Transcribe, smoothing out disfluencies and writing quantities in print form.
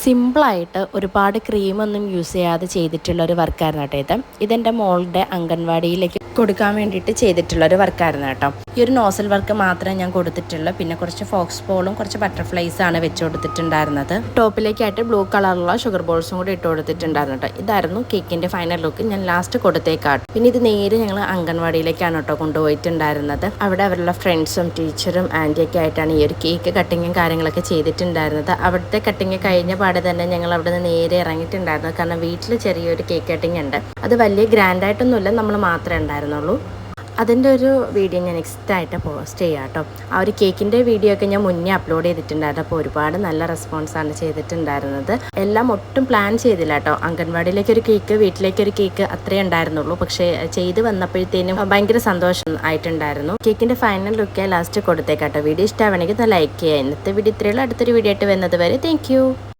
സിമ്പിളായിട്ട് ഒരുപാട് ക്രീമൊന്നും യൂസ് ചെയ്യാതെ ചെയ്തിട്ടുള്ള ഒരു വർക്കായിരുന്നു കേട്ടോ ഇതെൻ്റെ മോളുടെ അംഗൻവാടിയിലേക്ക് കൊടുക്കാൻ വേണ്ടിയിട്ട് ചെയ്തിട്ടുള്ള ഒരു വർക്കായിരുന്നു കേട്ടോ. ഈ ഒരു നോസൽ വർക്ക് മാത്രമേ ഞാൻ കൊടുത്തിട്ടുള്ളൂ. പിന്നെ കുറച്ച് ഫോക്സ് ബോളും കുറച്ച് ബട്ടർഫ്ലൈസ് ആണ് വെച്ച് കൊടുത്തിട്ടുണ്ടായിരുന്നത്. ടോപ്പിലേക്കായിട്ട് ബ്ലൂ കളറുള്ള ഷുഗർ ബോൾസും കൂടി ഇട്ട് കൊടുത്തിട്ടുണ്ടായിരുന്നു കേട്ടോ. ഇതായിരുന്നു കേക്കിൻ്റെ ഫൈനൽ ലുക്ക്. ഞാൻ ലാസ്റ്റ് കൊടുത്തേക്കാട്ടും. പിന്നെ ഇത് നേരെ ഞങ്ങൾ അംഗൻവാടിയിലേക്കാണ് കേട്ടോ കൊണ്ടുപോയിട്ടുണ്ടായിരുന്നത്. അവിടെ അവരുടെ ഫ്രണ്ട്സും ടീച്ചറും ആൻറ്റിയൊക്കെ ആയിട്ടാണ് ഈ ഒരു കേക്ക് കട്ടിങ്ങും കാര്യങ്ങളൊക്കെ ചെയ്തിട്ടുണ്ടായിരുന്നത്. അവിടുത്തെ കട്ടിങ് കഴിഞ്ഞ പാടെ തന്നെ ഞങ്ങൾ അവിടെ നിന്ന് നേരെ ഇറങ്ങിയിട്ടുണ്ടായിരുന്നു. കാരണം വീട്ടിൽ ചെറിയൊരു കേക്ക് കട്ടിങ് ഉണ്ട്. അത് വലിയ ഗ്രാൻഡായിട്ടൊന്നുമില്ല, നമ്മൾ മാത്രമേ ഉണ്ടായിരുന്നുള്ളൂ. അതിൻ്റെ ഒരു വീഡിയോ ഞാൻ നെക്സ്റ്റ് ആയിട്ട് പോസ്റ്റ് ചെയ്യാം കേട്ടോ. ആ ഒരു കേക്കിൻ്റെ വീഡിയോ ഒക്കെ ഞാൻ മുന്നേ അപ്ലോഡ് ചെയ്തിട്ടുണ്ടായിരുന്നു. അപ്പോൾ ഒരുപാട് നല്ല റെസ്പോൺസാണ് ചെയ്തിട്ടുണ്ടായിരുന്നത്. എല്ലാം ഒട്ടും പ്ലാൻ ചെയ്തില്ല കേട്ടോ. അംഗൻവാടിയിലേക്കൊരു കേക്ക്, വീട്ടിലേക്കൊരു കേക്ക് അത്രേ ഉണ്ടായിരുന്നുള്ളൂ. പക്ഷേ ചെയ്ത് വന്നപ്പോഴത്തേനും ഭയങ്കര സന്തോഷം ആയിട്ടുണ്ടായിരുന്നു. കേക്കിൻ്റെ ഫൈനൽ ലുക്ക് ലാസ്റ്റ് കൊടുത്തേക്കാട്ടോ. വീഡിയോ ഇഷ്ടമാണെങ്കിൽ ലൈക്ക് ചെയ്യുക. ഇന്നത്തെ വീഡിയോ ഇത്രയുള്ള അടുത്തൊരു വീഡിയോ ആയിട്ട് വരുന്നത് വരെ താങ്ക്